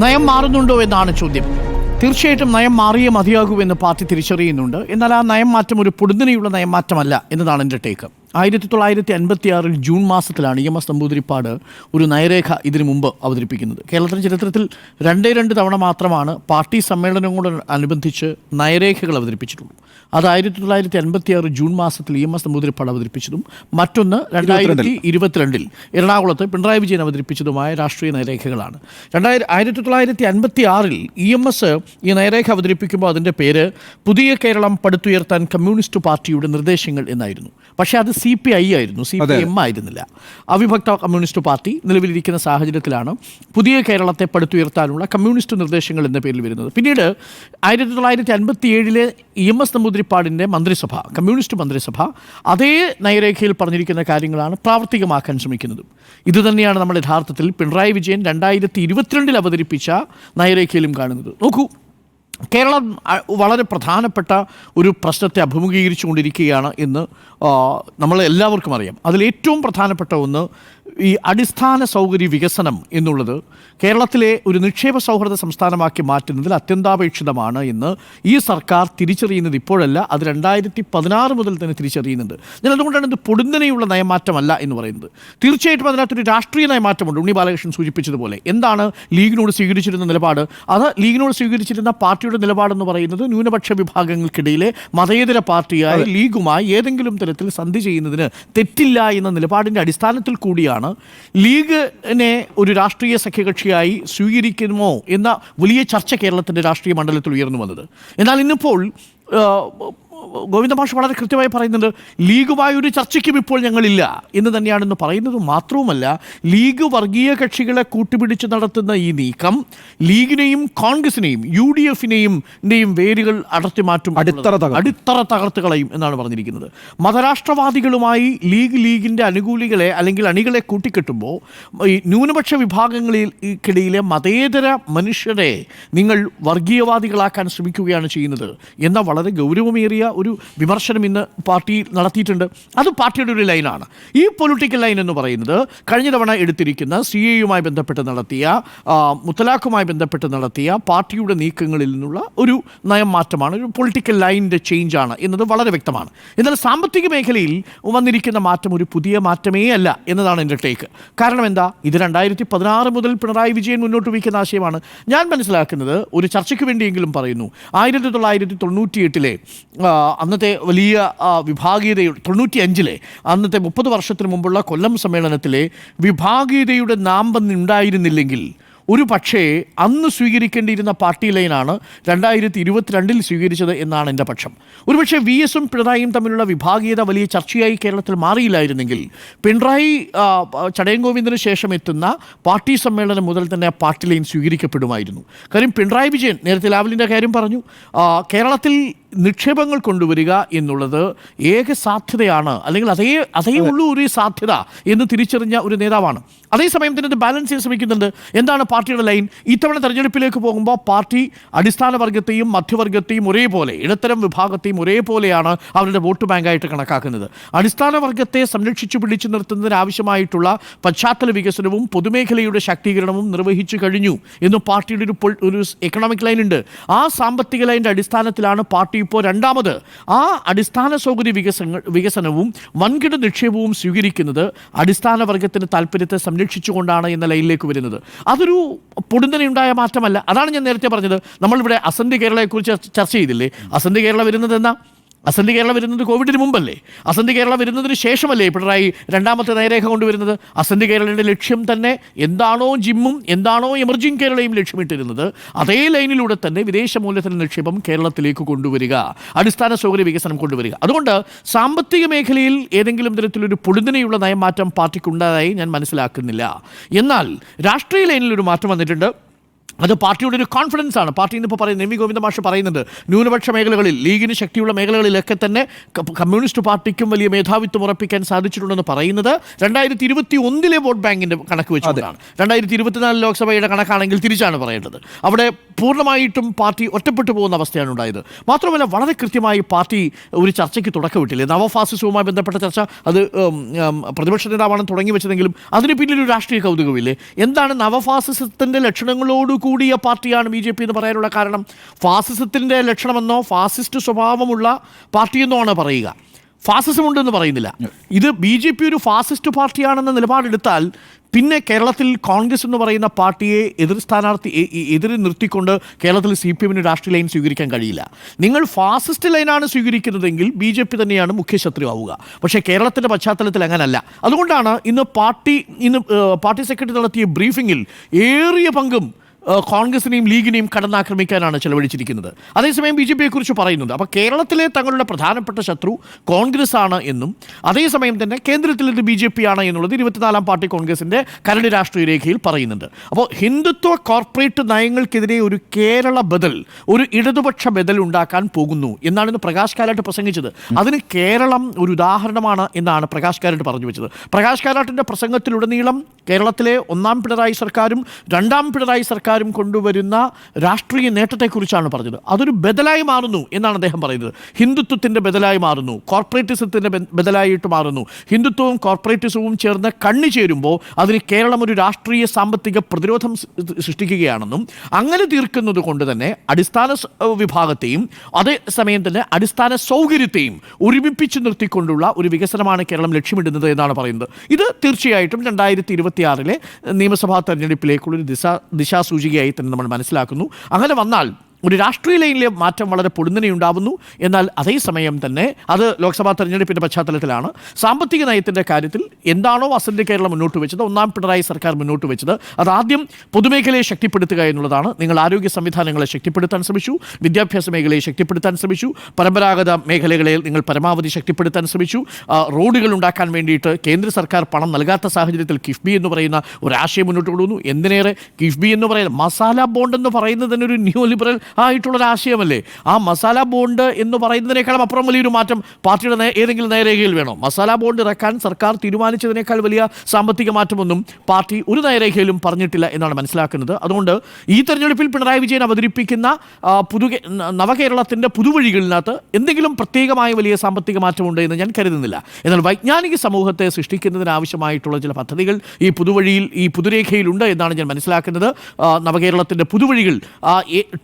നയം മാറുന്നുണ്ടോ എന്നാണ് ചോദ്യം. തീർച്ചയായിട്ടും നയം മാറിയേ മതിയാകൂ എന്ന് പാർട്ടി തിരിച്ചറിയുന്നുണ്ട്. എന്നാൽ ആ നയം മാറ്റം ഒരു പൊടുന്നനെയുള്ള നയം മാറ്റമല്ല എന്നതാണ് എൻ്റെ ടേക്ക്. 1956 ജൂൺ മാസത്തിലാണ് EMS നമ്പൂതിരിപ്പാട് ഒരു നയരേഖ ഇതിനു മുമ്പ് അവതരിപ്പിക്കുന്നത്. കേരളത്തിൻ്റെ ചരിത്രത്തിൽ രണ്ട് തവണ മാത്രമാണ് പാർട്ടി സമ്മേളനങ്ങളോടനുബന്ധിച്ച് നയരേഖകൾ അവതരിപ്പിച്ചിട്ടുള്ളൂ. അത് 1956 ജൂൺ മാസത്തിൽ EMS നമ്പൂതിരിപ്പാട് അവതരിപ്പിച്ചതും മറ്റൊന്ന് 2022 എറണാകുളത്ത് പിണറായി വിജയൻ അവതരിപ്പിച്ചതുമായ രാഷ്ട്രീയ നയരേഖകളാണ്. 1956 EMS ഈ നയരേഖ അവതരിപ്പിക്കുമ്പോൾ അതിൻ്റെ പേര് പുതിയ കേരളം പടുത്തുയർത്താൻ കമ്മ്യൂണിസ്റ്റ് പാർട്ടിയുടെ നിർദ്ദേശങ്ങൾ എന്നായിരുന്നു. പക്ഷേ അത് CPI ആയിരുന്നു, CPM ആയിരുന്നില്ല. അവിഭക്ത കമ്മ്യൂണിസ്റ്റ് പാർട്ടി നിലവിലിരിക്കുന്ന സാഹചര്യത്തിലാണ് പുതിയ കേരളത്തെ പടുത്തുയർത്താനുള്ള കമ്മ്യൂണിസ്റ്റ് നിർദ്ദേശങ്ങൾ എന്ന പേരിൽ വരുന്നത്. പിന്നീട് 1957 EMS നമ്പൂതിരിപ്പാടിൻ്റെ മന്ത്രിസഭ, കമ്മ്യൂണിസ്റ്റ് മന്ത്രിസഭ, അതേ നയരേഖയിൽ പറഞ്ഞിരിക്കുന്ന കാര്യങ്ങളാണ് പ്രാവർത്തികമാക്കാൻ ശ്രമിക്കുന്നത്. ഇതുതന്നെയാണ് നമ്മൾ യഥാർത്ഥത്തിൽ പിണറായി വിജയൻ 2022 അവതരിപ്പിച്ച നയരേഖയിലും കാണുന്നത്. നോക്കൂ, കേരളം വളരെ പ്രധാനപ്പെട്ട ഒരു പ്രശ്നത്തെ അഭിമുഖീകരിച്ചുകൊണ്ടിരിക്കുകയാണ് എന്ന് നമ്മൾ എല്ലാവർക്കും അറിയാം. അതിലേറ്റവും പ്രധാനപ്പെട്ട ഒന്ന് ഈ അടിസ്ഥാന സൗകര്യ വികസനം എന്നുള്ളത് കേരളത്തിലെ ഒരു നിക്ഷേപ സൗഹൃദ സംസ്ഥാനമാക്കി മാറ്റുന്നതിൽ അത്യന്താപേക്ഷിതമാണ് എന്ന് ഈ സർക്കാർ തിരിച്ചറിയുന്നത് ഇപ്പോഴല്ല, അത് 2016 മുതൽ തന്നെ തിരിച്ചറിയുന്നുണ്ട്. ഞാൻ അതുകൊണ്ടാണ് ഇത് പൊടുന്നനെയുള്ള നയമാറ്റമല്ല എന്ന് പറയുന്നത്. തീർച്ചയായിട്ടും അതിനകത്തൊരു രാഷ്ട്രീയ നയമാറ്റമുണ്ട്. ഉണ്ണി ബാലകൃഷ്ണൻ സൂചിപ്പിച്ചതുപോലെ എന്താണ് ലീഗിനോട് സ്വീകരിച്ചിരുന്ന നിലപാട്? അത് ലീഗിനോട് സ്വീകരിച്ചിരുന്ന പാർട്ടിയുടെ നിലപാടെന്ന് പറയുന്നത് ന്യൂനപക്ഷ വിഭാഗങ്ങൾക്കിടയിലെ മതേതര പാർട്ടിയായ ലീഗുമായി ഏതെങ്കിലും തരത്തിൽ സന്ധി ചെയ്യുന്നതിന് തെറ്റില്ല എന്ന നിലപാടിൻ്റെ അടിസ്ഥാനത്തിൽ കൂടിയാണ് ലീഗിനെ ഒരു രാഷ്ട്രീയ സഖ്യകക്ഷിയായി സ്വീകരിക്കുമോ എന്ന വലിയ ചർച്ച കേരളത്തിൻ്റെ രാഷ്ട്രീയ മണ്ഡലത്തിൽ ഉയർന്നു വന്നത്. എന്നാൽ ഇന്നിപ്പോൾ ഗോവിന്ദ മാഷ് വളരെ കൃത്യമായി പറയുന്നുണ്ട്, ലീഗുമായി ഒരു ചർച്ചയ്ക്കും ഇപ്പോൾ ഞങ്ങളില്ല എന്ന് തന്നെയാണെന്ന് പറയുന്നത് മാത്രവുമല്ല, ലീഗ് വർഗീയ കക്ഷികളെ കൂട്ടുപിടിച്ച് നടത്തുന്ന ഈ നീക്കം ലീഗിനെയും കോൺഗ്രസിനെയും UDF-നെയും വേരുകൾ അടർത്തി മാറ്റും, അടിത്തറ തകർത്ത് കളയും എന്നാണ് പറഞ്ഞിരിക്കുന്നത്. മതരാഷ്ട്രവാദികളുമായി ലീഗിൻ്റെ അനുകൂലികളെ അല്ലെങ്കിൽ അണികളെ കൂട്ടിക്കെട്ടുമ്പോൾ ഈ ന്യൂനപക്ഷ വിഭാഗങ്ങൾക്കിടയിലെ മതേതര മനുഷ്യരെ നിങ്ങൾ വർഗീയവാദികളാക്കാൻ ശ്രമിക്കുകയാണ് ചെയ്യുന്നത് എന്ന വളരെ ഗൗരവമേറിയ ഒരു വിമർശനം ഇന്ന് പാർട്ടി നടത്തിയിട്ടുണ്ട്. അത് പാർട്ടിയുടെ ഒരു ലൈനാണ്. ഈ പൊളിറ്റിക്കൽ ലൈൻ എന്ന് പറയുന്നത് കഴിഞ്ഞ തവണ എടുത്തിരിക്കുന്ന CAA-യുമായി ബന്ധപ്പെട്ട് നടത്തിയ മുത്തലാഖുമായി ബന്ധപ്പെട്ട് നടത്തിയ പാർട്ടിയുടെ നീക്കങ്ങളിൽ നിന്നുള്ള ഒരു നയം മാറ്റമാണ്, ഒരു പൊളിറ്റിക്കൽ ലൈനിൻ്റെ ചേഞ്ചാണ് എന്നത് വളരെ വ്യക്തമാണ്. എന്നാൽ സാമ്പത്തിക മേഖലയിൽ വന്നിരിക്കുന്ന മാറ്റം ഒരു പുതിയ മാറ്റമേ അല്ല എന്നതാണ് എൻ്റെ ടേക്ക്. കാരണം എന്താ? ഇത് 2016 മുതൽ പിണറായി വിജയൻ മുന്നോട്ട് വയ്ക്കുന്ന ആശയമാണ്. ഞാൻ മനസ്സിലാക്കുന്നത്, ഒരു ചർച്ചയ്ക്ക് വേണ്ടിയെങ്കിലും പറയുന്നു, 1998 അന്നത്തെ വലിയ വിഭാഗീയതയുടെ 95 അന്നത്തെ 30 വർഷത്തിന് മുമ്പുള്ള കൊല്ലം സമ്മേളനത്തിലെ വിഭാഗീയതയുടെ നാമ്പന്നുണ്ടായിരുന്നില്ലെങ്കിൽ ഒരു പക്ഷേ അന്ന് സ്വീകരിക്കേണ്ടിയിരുന്ന പാർട്ടി ലൈനാണ് 2022 സ്വീകരിച്ചത് എന്നാണ് എൻ്റെ പക്ഷം. ഒരുപക്ഷെ VS-ഉം പിണറായിയും തമ്മിലുള്ള വിഭാഗീയത വലിയ ചർച്ചയായി കേരളത്തിൽ മാറിയില്ലായിരുന്നെങ്കിൽ പിണറായി ചടയം ഗോവിന്ദന് ശേഷം എത്തുന്ന പാർട്ടി സമ്മേളനം മുതൽ തന്നെ ആ പാർട്ടി ലൈൻ സ്വീകരിക്കപ്പെടുമായിരുന്നു. കാര്യം പിണറായി വിജയൻ നേരത്തെ ലാവലിൻ്റെ കാര്യം പറഞ്ഞു, കേരളത്തിൽ നിക്ഷേപങ്ങൾ കൊണ്ടുവരിക എന്നുള്ളത് ഏക സാധ്യതയാണ്, അല്ലെങ്കിൽ അതേ ഉള്ളൂ ഒരു സാധ്യത എന്ന് തിരിച്ചറിഞ്ഞ ഒരു നേതാവാണ്. അതേസമയം തന്നെ ഇത് ബാലൻസ് ചെയ്യാൻ ശ്രമിക്കുന്നുണ്ട്. എന്താണ് പാർട്ടിയുടെ ലൈൻ? ഇത്തവണ തെരഞ്ഞെടുപ്പിലേക്ക് പോകുമ്പോൾ പാർട്ടി അടിസ്ഥാന വർഗത്തെയും മധ്യവർഗത്തെയും ഒരേപോലെ, ഇടത്തരം വിഭാഗത്തെയും ഒരേപോലെയാണ് അവരുടെ വോട്ട് ബാങ്കായിട്ട് കണക്കാക്കുന്നത്. അടിസ്ഥാന വർഗത്തെ സംരക്ഷിച്ചു പിടിച്ചു നിർത്തുന്നതിനാവശ്യമായിട്ടുള്ള പശ്ചാത്തല വികസനവും പൊതുമേഖലയുടെ ശാക്തീകരണവും നിർവഹിച്ചു കഴിഞ്ഞു എന്നും പാർട്ടിയുടെ ഒരു എക്കണോമിക് ലൈൻ ഉണ്ട്. ആ സാമ്പത്തിക ലൈൻ്റെ അടിസ്ഥാനത്തിലാണ് പാർട്ടി ഇപ്പോൾ രണ്ടാമത് ആ അടിസ്ഥാന സൗകര്യ വികസനവും വൻകിട നിക്ഷേപവും സ്വീകരിക്കുന്നത് അടിസ്ഥാന വർഗത്തിന് താല്പര്യത്തെ സംരക്ഷിച്ചുകൊണ്ടാണ് എന്ന ലൈനിലേക്ക് വരുന്നത്. അതൊരു പൊടുന്നനെയുണ്ടായ മാറ്റമല്ല. അതാണ് ഞാൻ നേരത്തെ പറഞ്ഞത്. നമ്മളിവിടെ അസന്റ് കേരളയെക്കുറിച്ച് ചർച്ച ചെയ്തില്ലേ? അസന്റ് കേരള വരുന്നത് എന്നാ? അസന്റ് കേരള വരുന്നത് കോവിഡിന് മുമ്പല്ലേ? അസന്റ് കേരള വരുന്നതിന് ശേഷമല്ലേ പിണറായി രണ്ടാമത്തെ നയരേഖ കൊണ്ടുവരുന്നത്? അസന്റ് കേരളയുടെ ലക്ഷ്യം തന്നെ എന്താണോ ജിമ്മും എന്താണോ എമർജിംഗ് കേരളയും ലക്ഷ്യമിട്ടിരുന്നത്, അതേ ലൈനിലൂടെ തന്നെ വിദേശ മൂല്യധന നിക്ഷേപം കേരളത്തിലേക്ക് കൊണ്ടുവരിക, അടിസ്ഥാന സൗകര്യ വികസനം കൊണ്ടുവരിക. അതുകൊണ്ട് സാമ്പത്തിക മേഖലയിൽ ഏതെങ്കിലും തരത്തിലൊരു പൊടുന്നനെയുള്ള നയമാറ്റം പാർട്ടിക്കുണ്ടായതായി ഞാൻ മനസ്സിലാക്കുന്നില്ല. എന്നാൽ രാഷ്ട്രീയ ലൈനിലൊരു മാറ്റം വന്നിട്ടുണ്ട്. അത് പാർട്ടിയുടെ ഒരു കോൺഫിഡൻസ് ആണ്. പാർട്ടി ഇന്നിപ്പോൾ പറയുന്നത്, എം വി ഗോവിന്ദ മാഷ് പറയുന്നുണ്ട്, ന്യൂനപക്ഷ മേഖലകളിൽ ലീഗിന് ശക്തിയുള്ള മേഖലകളിലൊക്കെ തന്നെ കമ്മ്യൂണിസ്റ്റ് പാർട്ടിക്കും വലിയ മേധാവിത്വം ഉറപ്പിക്കാൻ സാധിച്ചിട്ടുണ്ടെന്ന് പറയുന്നത് 2021 വോട്ട് ബാങ്കിൻ്റെ കണക്ക് വെച്ചുകൊണ്ടാണ്. 2024 ലോക്സഭയുടെ കണക്കാണെങ്കിൽ തിരിച്ചാണ് പറയേണ്ടത്. അവിടെ പൂർണ്ണമായിട്ടും പാർട്ടി ഒറ്റപ്പെട്ടു പോകുന്ന അവസ്ഥയാണ് ഉണ്ടായത്. മാത്രമല്ല വളരെ കൃത്യമായി പാർട്ടി ഒരു ചർച്ചയ്ക്ക് തുടക്കമിട്ടില്ലേ? നവഫാസിസവുമായി ബന്ധപ്പെട്ട ചർച്ച, അത് പ്രതിപക്ഷ നേതാവാണ് തുടങ്ങി വെച്ചതെങ്കിലും അതിന് പിന്നിലൊരു രാഷ്ട്രീയ കൗതുകമില്ലേ? എന്താണ് നവഫാസിസത്തിൻ്റെ ലക്ഷണങ്ങളോടുകൂടി കൂടിയ പാർട്ടിയാണ് BJP എന്ന് പറയാനുള്ള കാരണം ഫാസിസത്തിൻ്റെ ലക്ഷണമെന്നോ ഫാസിസ്റ്റ് സ്വഭാവമുള്ള പാർട്ടിയെന്നോ ആണ് പറയുക. ഫാസിസം ഉണ്ടെന്ന് പറയുന്നില്ല. ഇത് BJP ഒരു ഫാസിസ്റ്റ് പാർട്ടിയാണെന്ന നിലപാടെടുത്താൽ പിന്നെ കേരളത്തിൽ കോൺഗ്രസ് എന്ന് പറയുന്ന പാർട്ടിയെ എതിര് നിർത്തിക്കൊണ്ട് കേരളത്തിൽ CPM രാഷ്ട്രീയ ലൈൻ സ്വീകരിക്കാൻ കഴിയില്ല. നിങ്ങൾ ഫാസിസ്റ്റ് ലൈനാണ് സ്വീകരിക്കുന്നതെങ്കിൽ BJP തന്നെയാണ് മുഖ്യ ശത്രു ആവുക. പക്ഷേ കേരളത്തിൻ്റെ പശ്ചാത്തലത്തിൽ അങ്ങനല്ല. അതുകൊണ്ടാണ് ഇന്ന് പാർട്ടി സെക്രട്ടറി നടത്തിയ ബ്രീഫിങ്ങിൽ ഏറിയ പങ്കും കോൺഗ്രസിനെയും ലീഗിനെയും കടന്നാക്രമിക്കാനാണ് ചെലവഴിച്ചിരിക്കുന്നത്. അതേസമയം BJPയെക്കുറിച്ച് പറയുന്നുണ്ട്. അപ്പോൾ കേരളത്തിലെ തങ്ങളുടെ പ്രധാനപ്പെട്ട ശത്രു കോൺഗ്രസ് ആണ് എന്നും അതേസമയം തന്നെ കേന്ദ്രത്തിൽ ഇത് BJP ആണ് എന്നുള്ളത് 24-ാം പാർട്ടി കോൺഗ്രസിൻ്റെ കരട് രാഷ്ട്രീയ രേഖയിൽ പറയുന്നുണ്ട്. അപ്പോൾ ഹിന്ദുത്വ കോർപ്പറേറ്റ് നയങ്ങൾക്കെതിരെ ഒരു കേരള ബദൽ, ഒരു ഇടതുപക്ഷ ബദൽ ഉണ്ടാക്കാൻ പോകുന്നു എന്നാണ് ഇന്ന് പ്രകാശ് കാരാട്ട് പ്രസംഗിച്ചത്. അതിന് കേരളം ഒരു ഉദാഹരണമാണ് എന്നാണ് പ്രകാശ് കാരാട്ട് പറഞ്ഞു വെച്ചത്. പ്രകാശ് കാരാട്ടിൻ്റെ പ്രസംഗത്തിലുടനീളം കേരളത്തിലെ 1-ാം പിണറായി സർക്കാരും 2-ാം പിണറായി സർക്കാരും കൊണ്ടുവരുന്ന രാഷ്ട്രീയ നേട്ടത്തെക്കുറിച്ചാണ് പറഞ്ഞത്. അതൊരു ബദലായി മാറുന്നു എന്നാണ് അദ്ദേഹം പറയുന്നത്. ഹിന്ദുത്വത്തിൻ്റെ ബദലായി മാറുന്നു, കോർപ്പറേറ്റിസത്തിൻ്റെ ബദലായിട്ട് മാറുന്നു. ഹിന്ദുത്വവും കോർപ്പറേറ്റിസവും ചേർന്ന് കണ്ണി ചേരുമ്പോൾ അതിന് കേരളം ഒരു രാഷ്ട്രീയ സാമ്പത്തിക പ്രതിരോധം സൃഷ്ടിക്കുകയാണെന്നും അങ്ങനെ തീർക്കുന്നത് കൊണ്ട് തന്നെ അടിസ്ഥാന വിഭാഗത്തെയും അതേസമയം തന്നെ അടിസ്ഥാന സൗകര്യത്തെയും ഒരുമിപ്പിച്ച് നിർത്തിക്കൊണ്ടുള്ള ഒരു വികസനമാണ് കേരളം ലക്ഷ്യമിടുന്നത് എന്നാണ് പറയുന്നത്. ഇത് തീർച്ചയായിട്ടും 2026 നിയമസഭാ തെരഞ്ഞെടുപ്പിലേക്കുള്ളൊരു ദിശാസൂചികയായി തന്നെ നമ്മൾ മനസ്സിലാക്കുന്നു. അങ്ങനെ വന്നാൽ ഒരു രാഷ്ട്രീയ ലൈനിലെ മാറ്റം വളരെ പൊടുന്നനെയുണ്ടാവുന്നു. എന്നാൽ അതേസമയം തന്നെ അത് ലോക്സഭാ തെരഞ്ഞെടുപ്പിൻ്റെ പശ്ചാത്തലത്തിലാണ്. സാമ്പത്തിക നയത്തിൻ്റെ കാര്യത്തിൽ എന്താണോ വസന്ത് കേരളം മുന്നോട്ട് വെച്ചത്, 1-ാം പിണറായി സർക്കാർ മുന്നോട്ട് വെച്ചത്, അതാദ്യം പൊതുമേഖലയെ ശക്തിപ്പെടുത്തുക എന്നുള്ളതാണ്. നിങ്ങൾ ആരോഗ്യ സംവിധാനങ്ങളെ ശക്തിപ്പെടുത്താൻ ശ്രമിച്ചു, വിദ്യാഭ്യാസ മേഖലയെ ശക്തിപ്പെടുത്താൻ ശ്രമിച്ചു, പരമ്പരാഗത മേഖലകളെ നിങ്ങൾ പരമാവധി ശക്തിപ്പെടുത്താൻ ശ്രമിച്ചു. റോഡുകൾ ഉണ്ടാക്കാൻ വേണ്ടിയിട്ട് കേന്ദ്ര സർക്കാർ പണം നൽകാത്ത സാഹചര്യത്തിൽ കിഫ്ബി എന്ന് പറയുന്ന ഒരാശയം മുന്നോട്ട് കൊണ്ടുവന്നു. എന്തിനേറെ കിഫ്ബി എന്ന് പറയുന്നത് മസാല ബോണ്ട് എന്ന് പറയുന്നതിന് ഒരു ന്യൂ ലിബറൽ ആയിട്ടുള്ളൊരാശയമല്ലേ. ആ മസാല ബോണ്ട് എന്ന് പറയുന്നതിനേക്കാളും അപ്പുറം വലിയൊരു മാറ്റം പാർട്ടിയുടെ ഏതെങ്കിലും നയരേഖയിൽ വേണോ? മസാല ബോണ്ട് ഇറക്കാൻ സർക്കാർ തീരുമാനിച്ചതിനേക്കാൾ വലിയ സാമ്പത്തിക മാറ്റമൊന്നും പാർട്ടി ഒരു നയരേഖയിലും പറഞ്ഞിട്ടില്ല എന്നാണ് മനസ്സിലാക്കുന്നത്. അതുകൊണ്ട് ഈ തെരഞ്ഞെടുപ്പിൽ പിണറായി വിജയൻ അവതരിപ്പിക്കുന്ന നവകേരളത്തിൻ്റെ പുതുവഴികളിനകത്ത് എന്തെങ്കിലും പ്രത്യേകമായ വലിയ സാമ്പത്തിക മാറ്റമുണ്ട് എന്ന് ഞാൻ കരുതുന്നില്ല. എന്നാൽ വൈജ്ഞാനിക സമൂഹത്തെ സൃഷ്ടിക്കുന്നതിനാവശ്യമായിട്ടുള്ള ചില പദ്ധതികൾ ഈ പുതുരേഖയിലുണ്ട് എന്നാണ് ഞാൻ മനസ്സിലാക്കുന്നത്. നവകേരളത്തിൻ്റെ പുതുവഴികൾ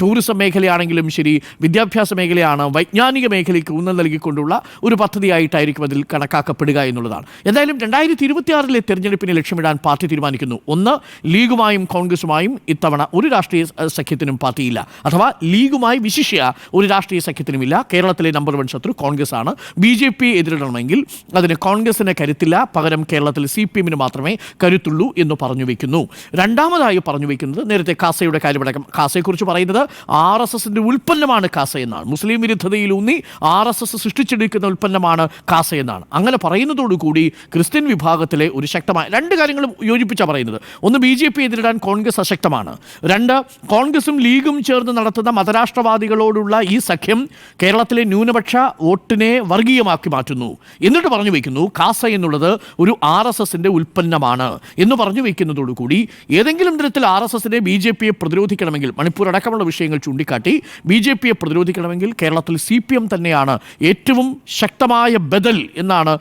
ടൂറിസം മേഖലയാണെങ്കിലും ശരി, വിദ്യാഭ്യാസ മേഖലയാണ്, വൈജ്ഞാനിക മേഖലയ്ക്ക് ഊന്നൽ നൽകിക്കൊണ്ടുള്ള ഒരു പദ്ധതിയായിട്ടായിരിക്കും അതിൽ കണക്കാക്കപ്പെടുക എന്നുള്ളതാണ്. എന്തായാലും 2026 തെരഞ്ഞെടുപ്പിനെ ലക്ഷ്യമിടാൻ പാർട്ടി തീരുമാനിക്കുന്നു. ഒന്ന്, ലീഗുമായും കോൺഗ്രസുമായും ഇത്തവണ ഒരു രാഷ്ട്രീയ സഖ്യത്തിനും പാർട്ടിയില്ല, അഥവാ ലീഗുമായി വിശിഷ്യ ഒരു രാഷ്ട്രീയ സഖ്യത്തിനുമില്ല. കേരളത്തിലെ നമ്പർ 1 ശത്രു കോൺഗ്രസ് ആണ്. BJP എതിരിടണമെങ്കിൽ അതിന് കോൺഗ്രസിന് കരുത്തില്ല, പകരം കേരളത്തിൽ CPM മാത്രമേ കരുത്തുള്ളൂ എന്ന് പറഞ്ഞു വയ്ക്കുന്നു. രണ്ടാമതായി പറഞ്ഞു വയ്ക്കുന്നത് നേരത്തെ കാസയുടെ കാര്യമടക്കം, കാസയെക്കുറിച്ച് പറയുന്നത് RSSന്റെ ഉൽപ്പന്നമാണ് കാസ എന്നാണ്. മുസ്ലിം വിരുദ്ധതയിലൂന്നി RSS സൃഷ്ടിച്ചെടുക്കുന്ന ഉൽപ്പന്നമാണ് കാസ എന്നാണ്. അങ്ങനെ പറയുന്നതോടുകൂടി ക്രിസ്ത്യൻ വിഭാഗത്തിലെ ഒരു ശക്തമായ രണ്ട് കാര്യങ്ങളും യോജിപ്പിച്ചാണ് പറയുന്നത്. ഒന്ന്, BJP എതിരിടാൻ കോൺഗ്രസ് അശക്തമാണ്. രണ്ട്, കോൺഗ്രസും ലീഗും ചേർന്ന് നടത്തുന്ന മതരാഷ്ട്രവാദികളോടുള്ള ഈ സഖ്യം കേരളത്തിലെ ന്യൂനപക്ഷ വോട്ടിനെ വർഗീയമാക്കി മാറ്റുന്നു. എന്നിട്ട് പറഞ്ഞു വയ്ക്കുന്നു കാസ എന്നുള്ളത് ഒരു RSSന്റെ ഉൽപ്പന്നമാണ് എന്ന് പറഞ്ഞു വയ്ക്കുന്നതോടുകൂടി ഏതെങ്കിലും തരത്തിൽ RSSനെ BJPയെ പ്രതിരോധിക്കണമെങ്കിൽ, മണിപ്പൂർ അടക്കമുള്ള വിഷയങ്ങൾ ചൂണ്ടിക്കാട്ടി BJPയെ പ്രതിരോധിക്കണമെങ്കിൽ കേരളത്തിൽ CPM തന്നെയാണ് ഏറ്റവും ശക്തമായ ബദൽ എന്നാണ്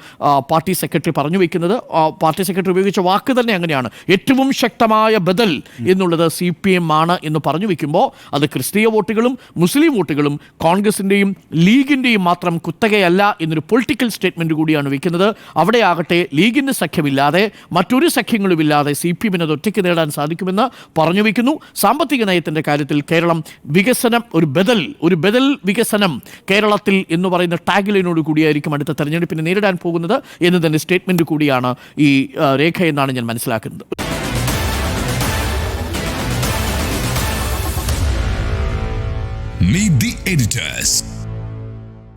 പാർട്ടി സെക്രട്ടറി പറഞ്ഞു വയ്ക്കുന്നത്. പാർട്ടി സെക്രട്ടറി ഉപയോഗിച്ച വാക്ക് തന്നെ അങ്ങനെയാണ്. ഏറ്റവും ശക്തമായ ബദൽ എന്നുള്ളത് CPM ആണ് എന്ന് പറഞ്ഞു വയ്ക്കുമ്പോൾ അത് ക്രിസ്തീയ വോട്ടുകളും മുസ്ലിം വോട്ടുകളും കോൺഗ്രസിൻ്റെയും ലീഗിൻ്റെയും മാത്രം കുത്തകയല്ല എന്നൊരു പൊളിറ്റിക്കൽ സ്റ്റേറ്റ്മെൻറ്റ് കൂടിയാണ് വയ്ക്കുന്നത്. അവിടെ ആകട്ടെ ലീഗിൻ്റെ സഖ്യമില്ലാതെ മറ്റൊരു സഖ്യങ്ങളുമില്ലാതെ CPMന് അത് ഒറ്റയ്ക്ക് നേടാൻ സാധിക്കുമെന്ന് പറഞ്ഞു വയ്ക്കുന്നു. സാമ്പത്തിക നയത്തിൻ്റെ കാര്യത്തിൽ കേരളം വികസനം, ഒരു ബദൽ വികസനം കേരളത്തിൽ എന്ന് പറയുന്ന ടാഗ്ലൈനോട് കൂടിയായിരിക്കും അടുത്ത തെരഞ്ഞെടുപ്പിനെ നേരിടാൻ പോകുന്നത് എന്നതിൻ്റെ സ്റ്റേറ്റ്മെൻറ്റ് കൂടിയാണ് ഈ രേഖ എന്നാണ് ഞാൻ മനസ്സിലാക്കുന്നത്. Meet the editors.